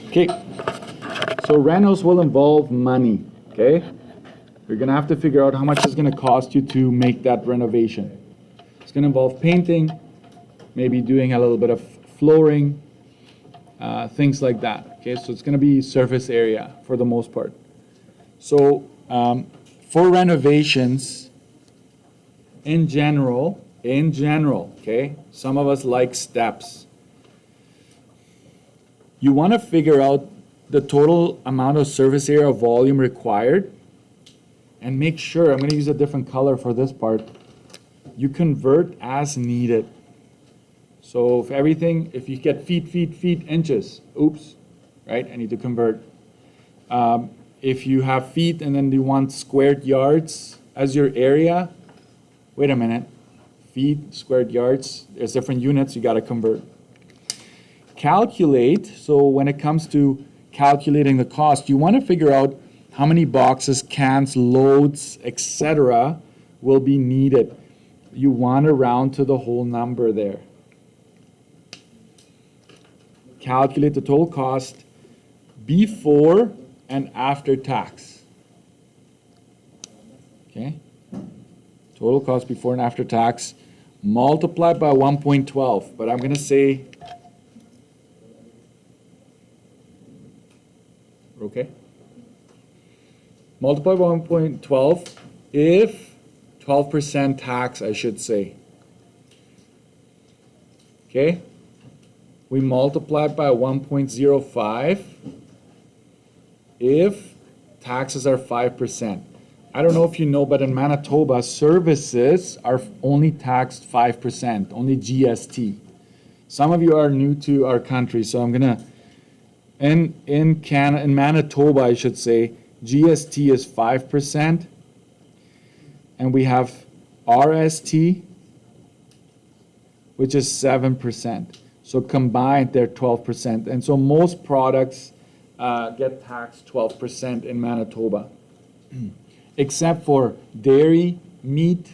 Okay, so renos will involve money, okay? You're gonna have to figure out how much it's gonna cost you to make that renovation. It's gonna involve painting, maybe doing a little bit of flooring, things like that, okay? So it's gonna be surface area for the most part. So for renovations, in general, okay, some of us like steps. You want to figure out the total amount of surface area volume required and make sure, I'm going to use a different color for this part, you convert as needed. So if everything, if you get feet, inches, oops, right, I need to convert. If you have feet and then you want squared yards as your area, wait a minute, feet, squared yards, there's different units, you got to convert. Calculate, so when it comes to calculating the cost, you want to figure out how many boxes, cans, loads, etc. will be needed. You want to round to the whole number there. Calculate the total cost before and after tax. Okay? Total cost before and after tax, multiplied by 1.12. But I'm going to say, okay? Multiply by 1.12 if 12% tax, I should say. Okay? We multiply by 1.05 if taxes are 5%. I don't know if you know, but in Manitoba, services are only taxed 5%, only GST. Some of you are new to our country, so I'm gonna, in Manitoba, I should say, GST is 5%, and we have RST, which is 7%. So combined, they're 12%. And so most products get taxed 12% in Manitoba, except for dairy, meat,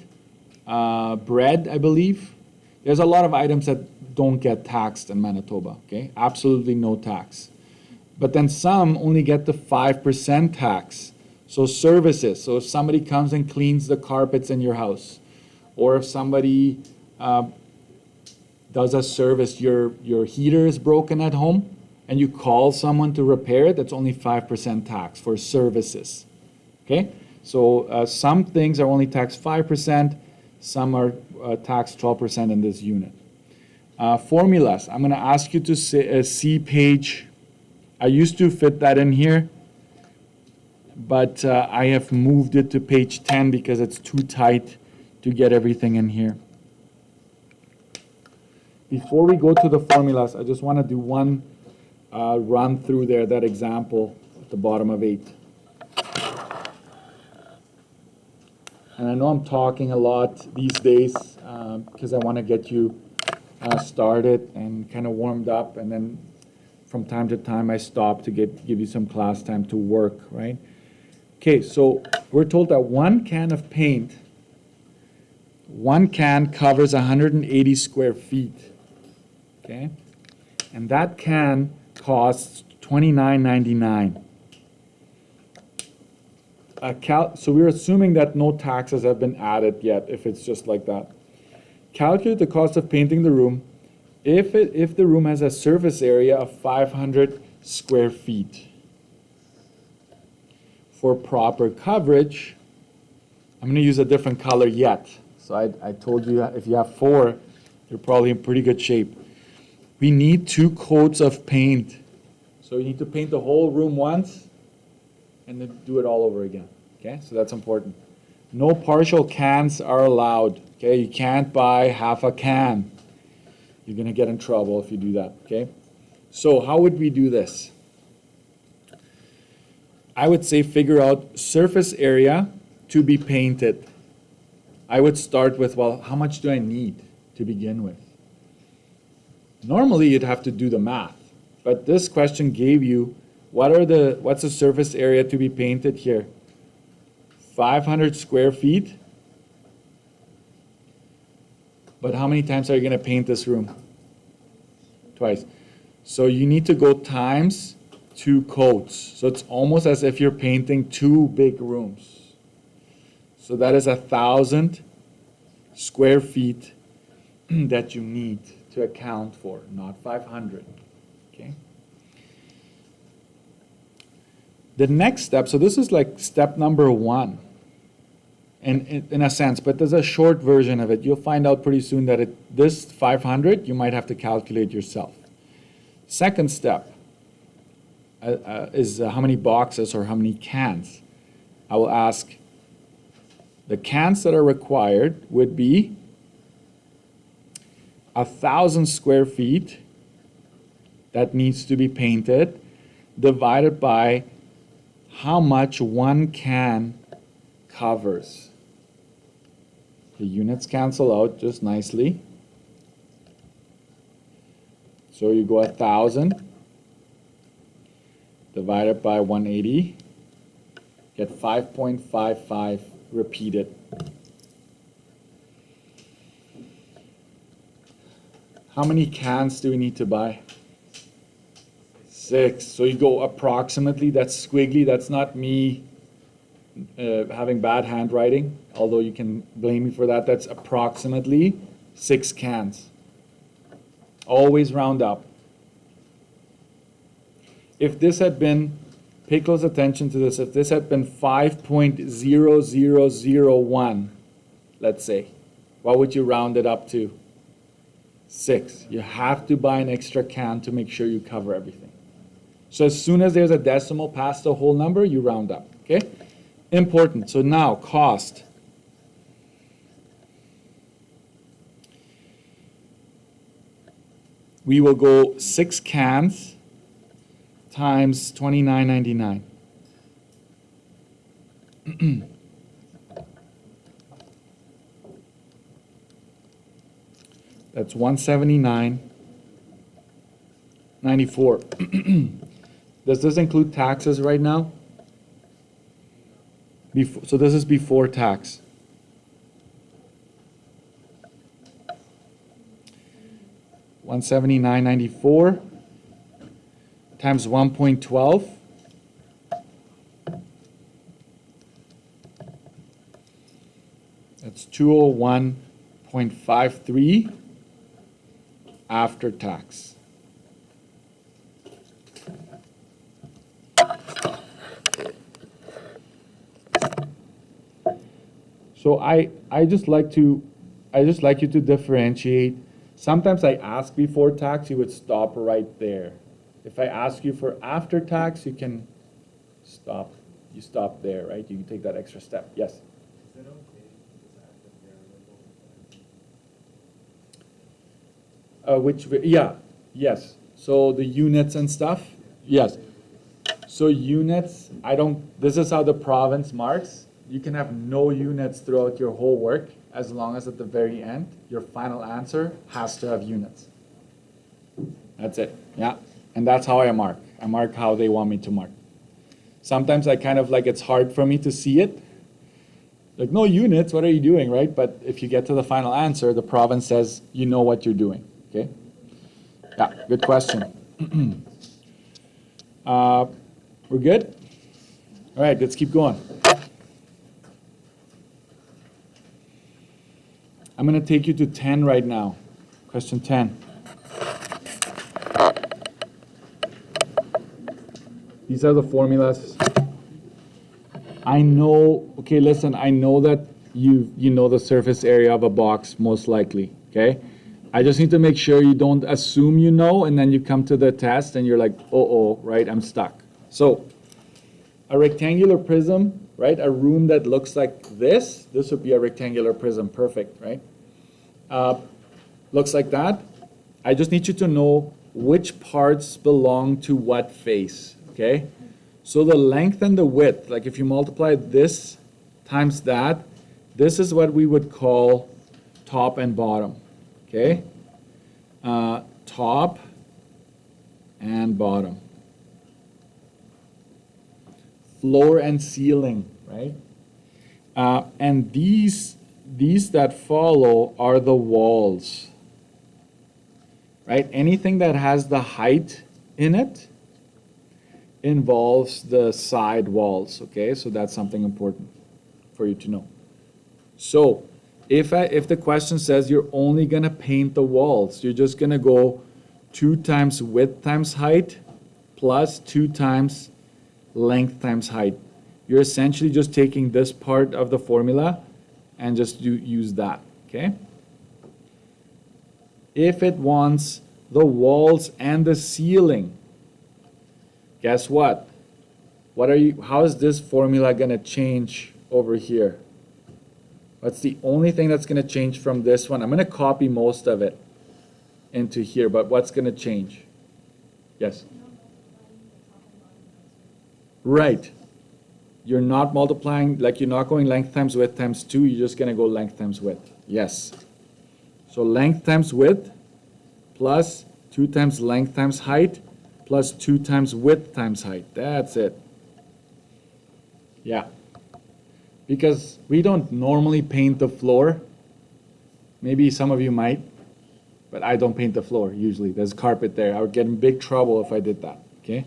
bread, I believe. There's a lot of items that don't get taxed in Manitoba, okay? Absolutely no tax. But then some only get the 5% tax. So services, so if somebody comes and cleans the carpets in your house, or if somebody does a service, your heater is broken at home, and you call someone to repair it, that's only 5% tax for services, okay? So some things are only taxed 5%, some are taxed 12% in this unit. Formulas, I'm gonna ask you to see page, I used to fit that in here, but I have moved it to page 10 because it's too tight to get everything in here. Before we go to the formulas, I just want to do one run through there, that example at the bottom of 8. And I know I'm talking a lot these days because I want to get you started and kind of warmed up, and then from time to time I stop to give you some class time to work, right? Okay, so we're told that 1 can of paint, 1 can covers 180 square feet, okay? And that can costs $29.99. So we're assuming that no taxes have been added yet, if it's just like that. Calculate the cost of painting the room if the room has a surface area of 500 square feet. For proper coverage, I'm going to use a different color yet. So I told you if you have 4, you're probably in pretty good shape. We need 2 coats of paint. So you need to paint the whole room once and then do it all over again. Okay, so that's important. No partial cans are allowed. Okay, you can't buy half a can. You're going to get in trouble if you do that. Okay, so how would we do this? I would say figure out surface area to be painted. I would start with, well, how much do I need to begin with? Normally, you'd have to do the math, but this question gave you what's the surface area to be painted here? 500 square feet. But how many times are you going to paint this room? Twice. So you need to go times 2 coats. So it's almost as if you're painting 2 big rooms. So that is 1,000 square feet that you need to account for, not 500. Okay. The next step, so this is like step number 1, and in a sense, but there's a short version of it. You'll find out pretty soon that this 500 you might have to calculate yourself. Second step is how many boxes or how many cans. I will ask, the cans that are required would be 1,000 square feet that needs to be painted, divided by how much 1 can covers. The units cancel out just nicely. So you go 1,000 divided by 180, get 5.55 repeated. How many cans do we need to buy? 6. So you go approximately, that's squiggly, that's not me having bad handwriting, although you can blame me for that. That's approximately 6 cans. Always round up. If this had been, pay close attention to this, if this had been 5.0001, let's say, what would you round it up to? 6. You have to buy an extra can to make sure you cover everything. So as soon as there's a decimal past the whole number, you round up, okay? Important. So now, cost. We will go 6 cans times $29.99. That's $179.94. Does this include taxes right now? So this is before tax. $179.94 times 1.12. That's 201.53 after tax. So I just like you to differentiate. Sometimes I ask before tax, you would stop right there. If I ask you for after tax, you can stop. You stop there, right? You can take that extra step. Yes? Is it okay to add the variable? Yeah, yes. So the units and stuff, yes. So units, this is how the province marks. You can have no units throughout your whole work as long as at the very end, your final answer has to have units. That's it, yeah. And that's how I mark. I mark how they want me to mark. Sometimes I kind of like, it's hard for me to see it. Like, no units, what are you doing, right? But if you get to the final answer, the province says, you know what you're doing, okay? Yeah, good question. We're good? All right, let's keep going. I'm going to take you to 10 right now. Question 10. These are the formulas. I know, okay, listen, I know that you know the surface area of a box most likely, okay? I just need to make sure you don't assume you know and then you come to the test and you're like, oh, right, I'm stuck. So, a rectangular prism, right? A room that looks like this would be a rectangular prism, perfect, right? Looks like that. I just need you to know which parts belong to what face, okay? So the length and the width, like if you multiply this times that, this is what we would call top and bottom, okay? Top and bottom. Floor and ceiling, right? And these that follow are the walls, right? Anything that has the height in it involves the side walls, okay? So that's something important for you to know. So if the question says you're only gonna paint the walls, you're just gonna go 2 times width times height plus 2 times length times height. You're essentially just taking this part of the formula and just use that, okay? If it wants the walls and the ceiling, guess what? How is this formula gonna change over here? What's the only thing that's gonna change from this one? I'm gonna copy most of it into here, but what's gonna change? Yes? Right. You're not multiplying, like you're not going length times width times 2, you're just gonna go length times width. Yes. So length times width plus 2 times length times height plus 2 times width times height. That's it. Yeah. Because we don't normally paint the floor. Maybe some of you might, but I don't paint the floor usually. There's carpet there. I would get in big trouble if I did that, okay?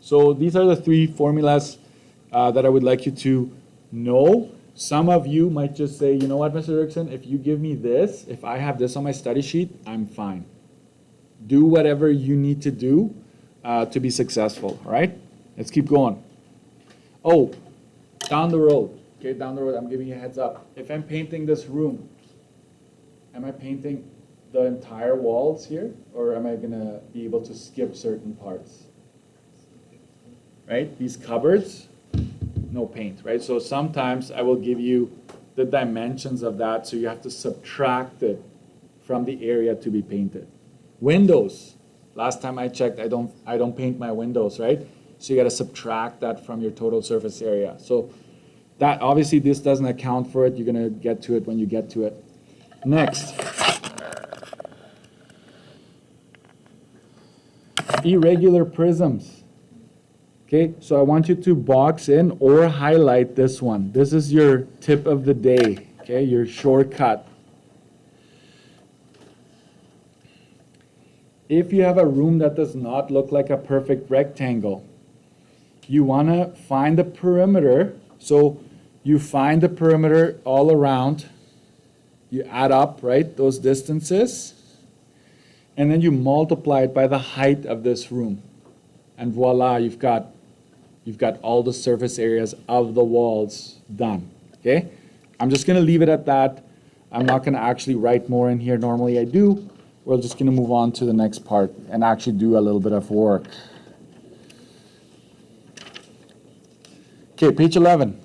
So these are the 3 formulas that I would like you to know. Some of you might just say, you know what, Mr. Erickson, if you give me this, if I have this on my study sheet, I'm fine. Do whatever you need to do to be successful, all right? Let's keep going. Oh, down the road, okay, down the road, I'm giving you a heads up. If I'm painting this room, am I painting the entire walls here, or am I gonna be able to skip certain parts? Right, these cupboards, no paint, right? So sometimes I will give you the dimensions of that, so you have to subtract it from the area to be painted. Windows, last time I checked, I don't paint my windows, right? So you got to subtract that from your total surface area. So that, obviously this doesn't account for it. You're going to get to it when you get to it. Next. Irregular prisms. Okay, so I want you to box in or highlight this one. This is your tip of the day, okay, your shortcut. If you have a room that does not look like a perfect rectangle, you want to find the perimeter. So you find the perimeter all around. You add up, right, those distances. And then you multiply it by the height of this room. And voila, you've got all the surface areas of the walls done, okay? I'm just going to leave it at that. I'm not going to actually write more in here. Normally I do. We're just going to move on to the next part and actually do a little bit of work. Okay, page 11.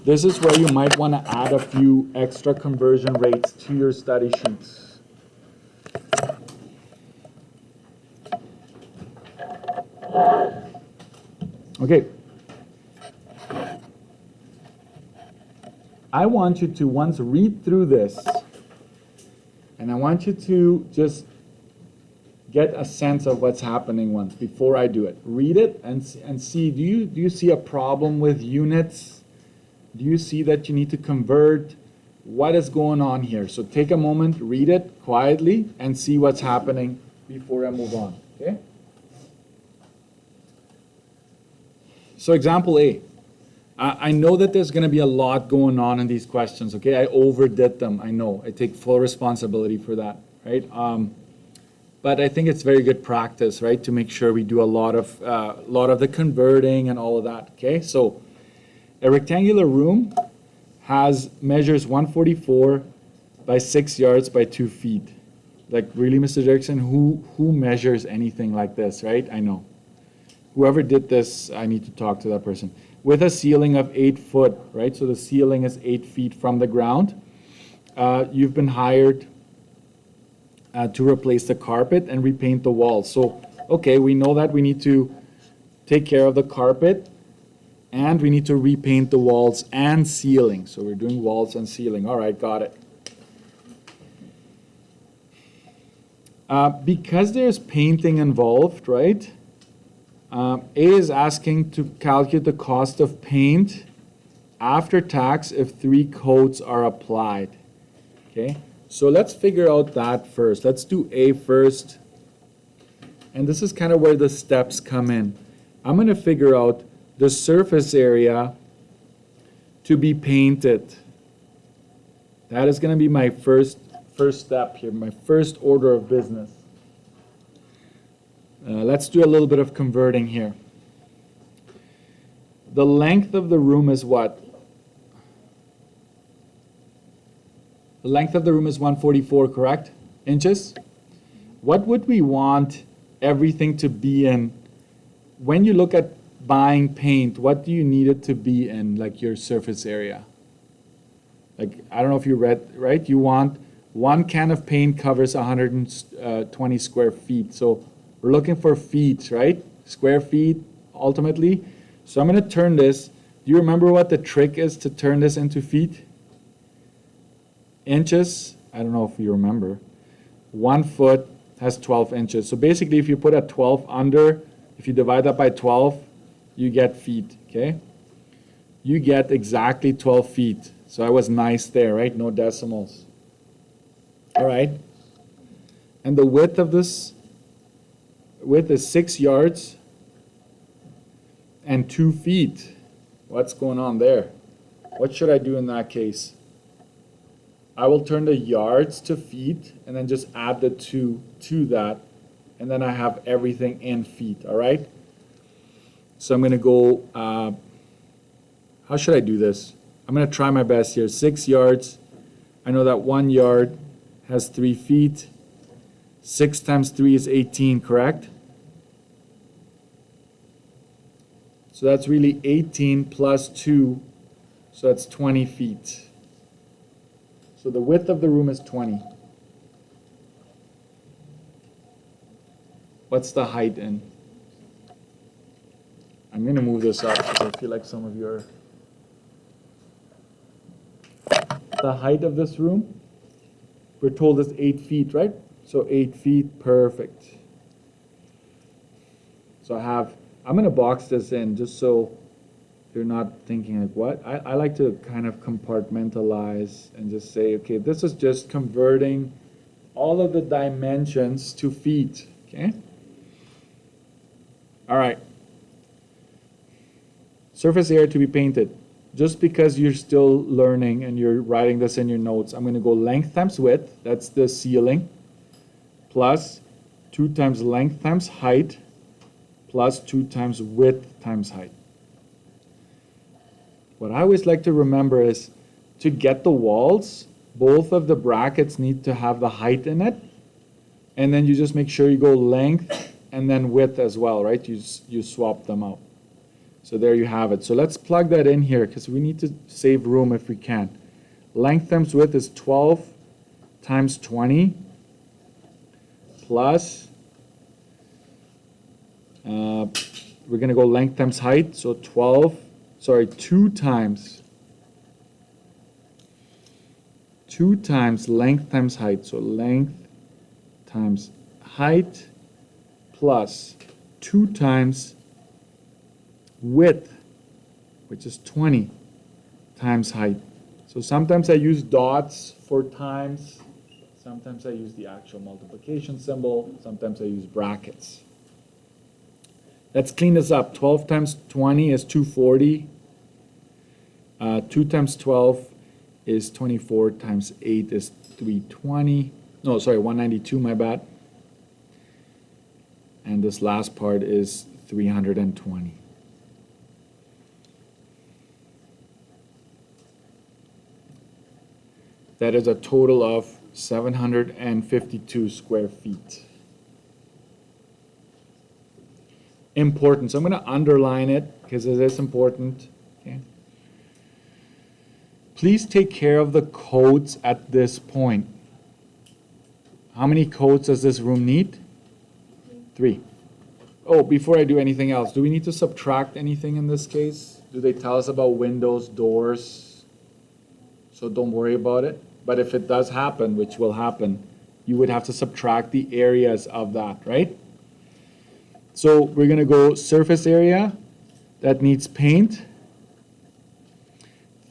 This is where you might want to add a few extra conversion rates to your study sheets. Okay. I want you to once read through this, and I want you to just get a sense of what's happening once before I do it. Read it and see, do you see a problem with units? Do you see that you need to convert? What is going on here? So take a moment, read it quietly, and see what's happening before I move on, okay? So example A. I know that there's going to be a lot going on in these questions, okay? I overdid them, I know. I take full responsibility for that, right? But I think it's very good practice, right, to make sure we do a lot of the converting and all of that, okay? So a rectangular room measures 144 by 6 yards by 2 feet. Like, really, Mr. Dirksen, who measures anything like this, right? I know. Whoever did this, I need to talk to that person. With a ceiling of 8 foot, right? So the ceiling is 8 feet from the ground. You've been hired to replace the carpet and repaint the walls. So, okay, we know that we need to take care of the carpet and we need to repaint the walls and ceiling. So we're doing walls and ceiling. All right, got it. Because there's painting involved, right? A is asking to calculate the cost of paint after tax if 3 coats are applied. Okay, So let's figure out that first. Let's do A first. And this is kind of where the steps come in. I'm going to figure out the surface area to be painted. That is going to be my first step here, my first order of business. Let's do a little bit of converting here. The length of the room is what? The length of the room is 144, correct? Inches? What would we want everything to be in? When you look at buying paint, what do you need it to be in, like your surface area? Like, I don't know if you read, right? You want one can of paint covers 120 square feet. So we're looking for feet, right? Square feet, ultimately. So I'm going to turn this. Do you remember what the trick is to turn this into feet? Inches, I don't know if you remember. 1 foot has 12 inches. So basically, if you put a 12 under, if you divide that by 12, you get feet, okay? You get exactly 12 feet. So I was nice there, right? No decimals. All right. And the width of this width is 6 yards and 2 feet. What's going on there? What should I do in that case? I will turn the yards to feet and then just add the 2 to that, and then I have everything in feet, all right? So I'm going to go, how should I do this? I'm going to try my best here. 6 yards. I know that 1 yard has 3 feet. 6 times 3 is 18, correct? So that's really 18 plus 2, so that's 20 feet. So the width of the room is 20. What's the height in? I'm going to move this up because I feel like some of you are... The height of this room, we're told is 8 feet, right? So 8 feet, perfect. So I'm going to box this in just so you're not thinking like, what? I like to kind of compartmentalize and just say, okay, this is just converting all of the dimensions to feet, okay? All right. Surface area to be painted. Just because you're still learning and you're writing this in your notes, I'm going to go length times width, that's the ceiling, plus 2 times length times height, plus 2 times width times height. What I always like to remember is to get the walls, both of the brackets need to have the height in it, and then you just make sure you go length and then width as well, right? You swap them out. So there you have it. So let's plug that in here because we need to save room if we can. Length times width is 12 times 20 plus, we're going to go length times height, so 2 times length times height, so length times height plus 2 times width, which is 20 times height. So sometimes I use dots for times, sometimes I use the actual multiplication symbol, sometimes I use brackets. Let's clean this up. 12 times 20 is 240. 2 times 12 is 24 times 8 is 320. No, sorry, 192, my bad. And this last part is 320. That is a total of 752 square feet. Important. So I'm going to underline it because it is important. Okay. Please take care of the coats at this point. How many coats does this room need? 3. Oh, before I do anything else, do we need to subtract anything in this case? Do they tell us about windows, doors? So don't worry about it. But if it does happen, which will happen, you would have to subtract the areas of that, right? So we're going to go surface area that needs paint,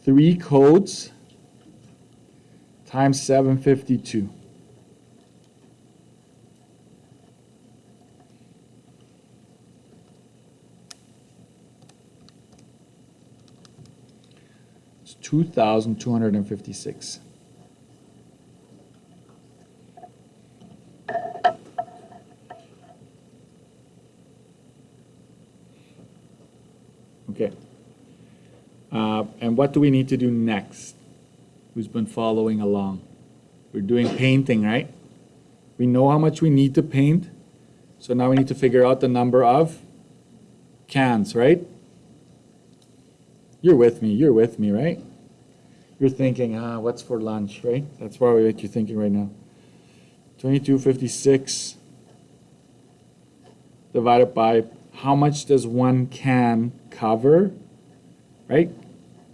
3 coats times 752. It's 2,256. Okay. And what do we need to do next? Who's been following along? We're doing painting, right? We know how much we need to paint. So now we need to figure out the number of cans, right? You're with me, right? You're thinking, what's for lunch, right? That's probably what you're thinking right now. 2256 divided by how much does one can cover, right?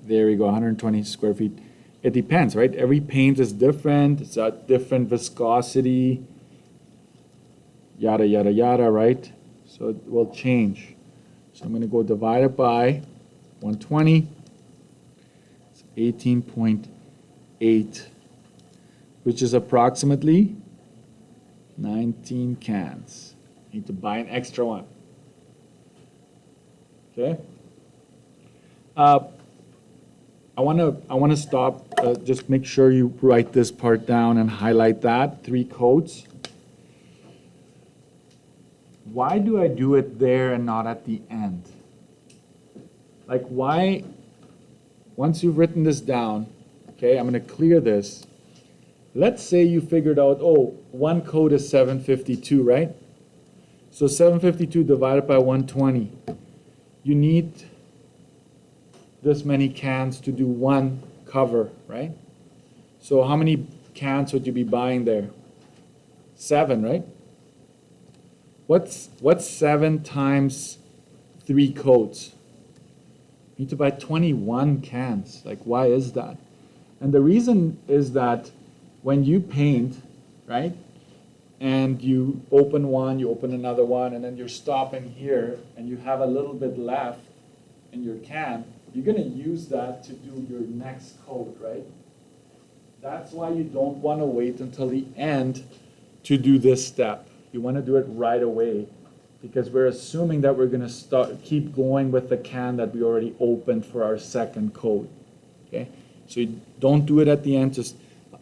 There we go, 120 square feet. It depends, right? Every paint is different. It's a different viscosity, yada, yada, yada, right? So it will change. So I'm going to go divide it by 120. It's 18.8, which is approximately 19 cans. Need to buy an extra one. Okay. I want to stop. Just make sure you write this part down and highlight that 3 coats. Why do I do it there and not at the end? Like why? Once you've written this down, okay, I'm going to clear this. Let's say you figured out, oh, 1 coat is 752, right? So 752 divided by 120. You need this many cans to do 1 cover, right? So how many cans would you be buying there? 7, right? What's 7 times 3 coats? You need to buy 21 cans. Like, why is that? And the reason is that when you paint, right, and you open one, you open another one, and then you're stopping here, and you have a little bit left in your can, you're going to use that to do your next coat, right? That's why you don't want to wait until the end to do this step. You want to do it right away, because we're assuming that we're going to keep going with the can that we already opened for our second coat. Okay, so you don't do it at the end. Just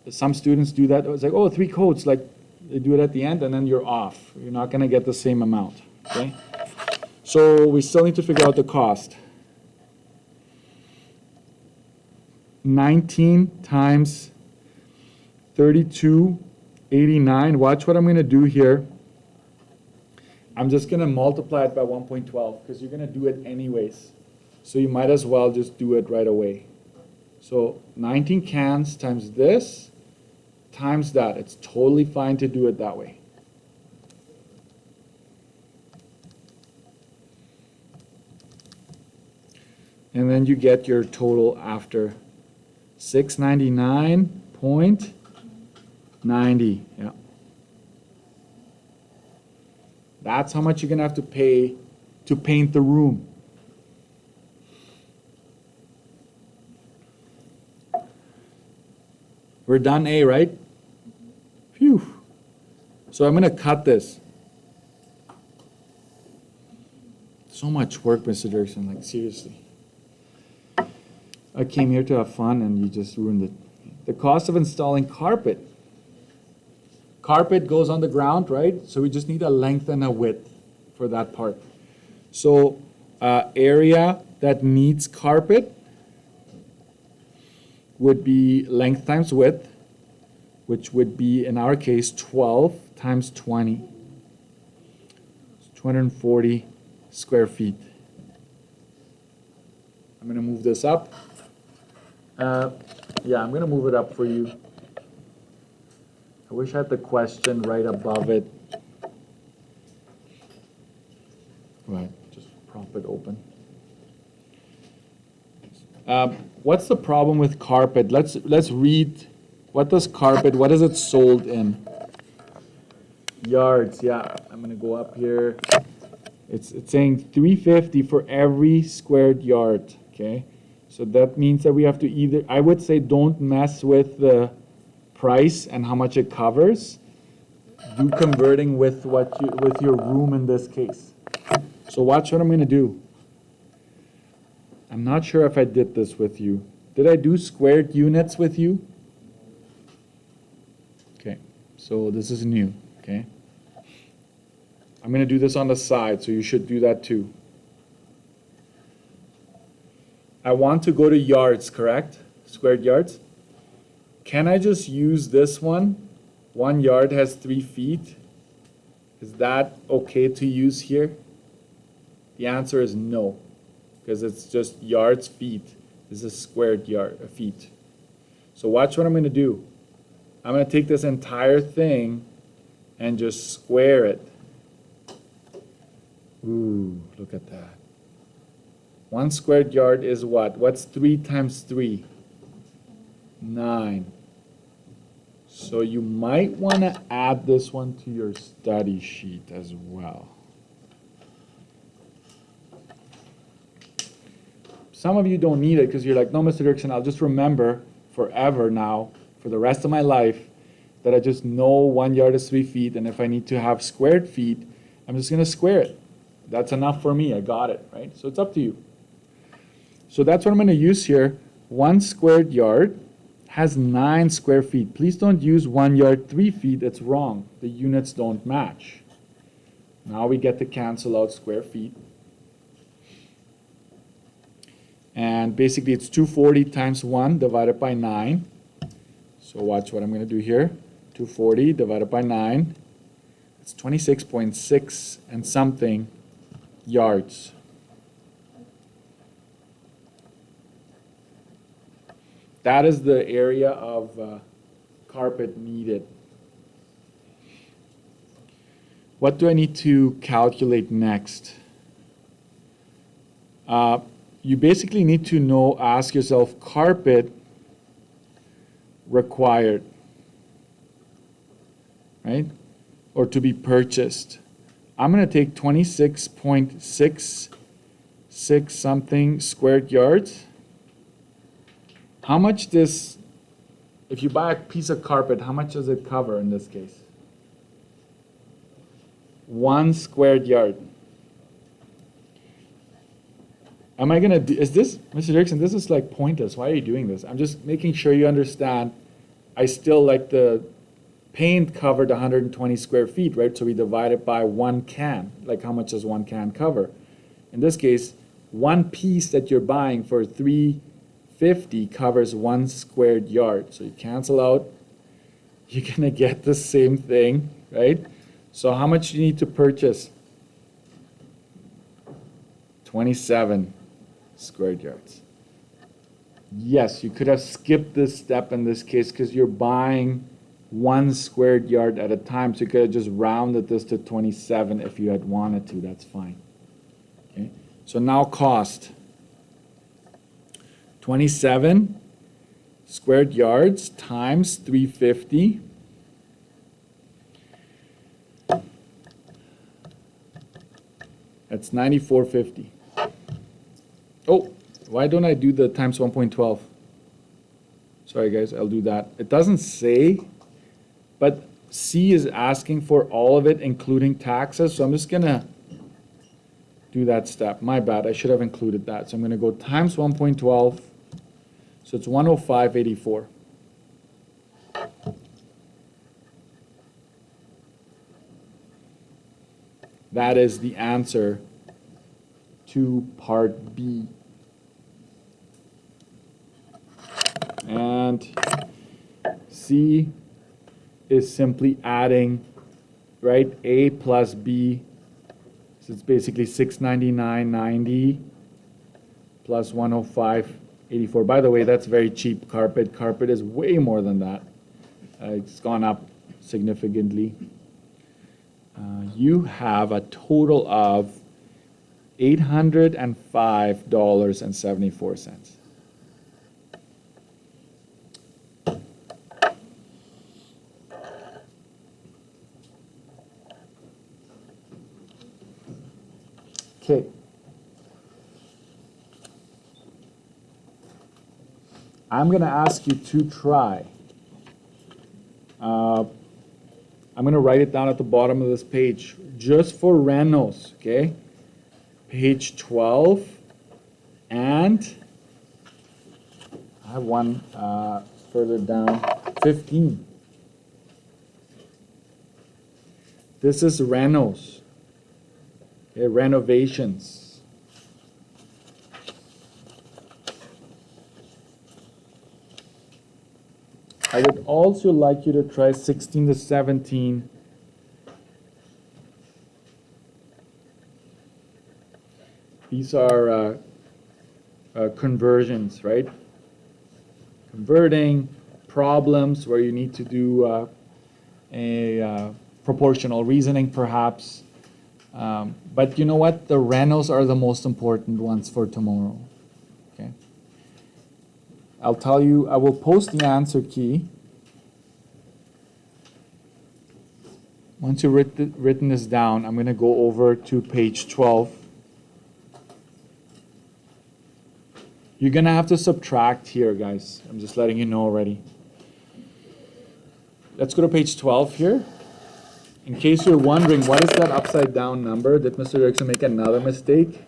some students do that. It's like, oh, 3 coats. Like they do it at the end, and then you're off. You're not going to get the same amount. Okay, so we still need to figure out the cost. 19 times 32.89. Watch what I'm going to do here. I'm just going to multiply it by 1.12 because you're going to do it anyways. So you might as well just do it right away. So 19 cans times this times that. It's totally fine to do it that way. And then you get your total after 699.90. Yeah. That's how much you're going to have to pay to paint the room. We're done A, right? Phew. So I'm going to cut this. So much work, Mr. Dirksen, like seriously. I came here to have fun and you just ruined it. The cost of installing carpet. Carpet goes on the ground, right? So we just need a length and a width for that part. So area that needs carpet would be length times width, which would be, in our case, 12 times 20. It's 240 square feet. I'm going to move this up. Yeah, I'm going to move it up for you. I wish I had the question right above it. Right, just prop it open. What's the problem with carpet? Let's read. What does carpet, what is it sold in? Yards, yeah. I'm going to go up here. It's saying $3.50 for every squared yard, okay? So that means that we have to either, I would say don't mess with the price and how much it covers, do converting with with your room in this case. So watch what I'm going to do. I'm not sure if I did this with you. Did I do squared units with you? Okay, so this is new, okay? I'm going to do this on the side, so you should do that too. I want to go to yards, correct? Squared yards. Can I just use this one? 1 yard has 3 feet. Is that okay to use here? The answer is no, because it's just yards, feet. This is squared feet. So watch what I'm going to do. I'm going to take this entire thing and just square it. Ooh, look at that. 1 squared yard is what? What's 3 times 3? 9. So you might want to add this one to your study sheet as well. Some of you don't need it because you're like, no, Mr. Dirksen, I'll just remember forever now, for the rest of my life, that I just know 1 yard is 3 feet, and if I need to have squared feet, I'm just going to square it. That's enough for me. I got it, right? So it's up to you. So that's what I'm going to use here. 1 squared yard has 9 square feet. Please don't use 1 yard 3 feet. It's wrong. The units don't match. Now we get to cancel out square feet. And basically it's 240 times 1 divided by 9. So watch what I'm going to do here. 240 divided by 9. It's 26.6 and something yards. That is the area of carpet needed. What do I need to calculate next? You basically need to know, ask yourself, carpet required, right? Or to be purchased. I'm going to take 26.66 something squared yards. How much this, if you buy a piece of carpet, how much does it cover in this case? 1 squared yard. Am I going to do, is this, Mr. Dirksen, this is like pointless. Why are you doing this? I'm just making sure you understand. I still like the paint covered 120 square feet, right? So we divide it by 1 can. Like how much does 1 can cover? In this case, 1 piece that you're buying for $3.50 covers 1 squared yard. So you cancel out, you're going to get the same thing, right? So how much do you need to purchase? 27 squared yards. Yes, you could have skipped this step in this case because you're buying 1 squared yard at a time. So you could have just rounded this to 27 if you had wanted to. That's fine. Okay. So now cost. 27 squared yards times 350. That's 94.50. Oh, why don't I do the times 1.12? Sorry guys, I'll do that. It doesn't say, but C is asking for all of it, including taxes. So I'm just gonna do that step. My bad, I should have included that. So I'm gonna go times 1.12. So it's 105.84. That is the answer to part B. And C is simply adding, right, A plus B. So it's basically 699.90 plus 105.84. By the way, that's very cheap carpet. Carpet is way more than that. It's gone up significantly. You have a total of $805.74. Okay. I'm going to ask you to try I'm gonna write it down at the bottom of this page, just for renos, okay? Page 12, and I have one further down, 15. This is renos, okay, renovations. I would also like you to try 16 to 17. These are conversions, right? Converting, problems where you need to do a proportional reasoning perhaps. But you know what? The renos are the most important ones for tomorrow. Okay. I'll tell you, I will post the answer key. Once you've written this down, I'm going to go over to page 12. You're going to have to subtract here, guys. I'm just letting you know already. Let's go to page 12 here. In case you're wondering, what is that upside down number? Did Mr. Erickson make another mistake?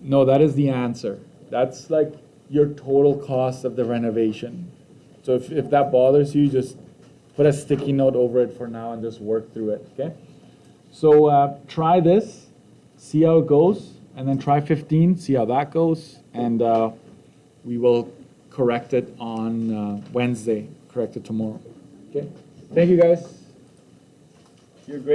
No, that is the answer. That's like your total cost of the renovation. So if that bothers you, just put a sticky note over it for now and just work through it, okay? So try this, see how it goes, and then try 15, see how that goes, and we will correct it on Wednesday, correct it tomorrow, okay? Thank you, guys. You're great.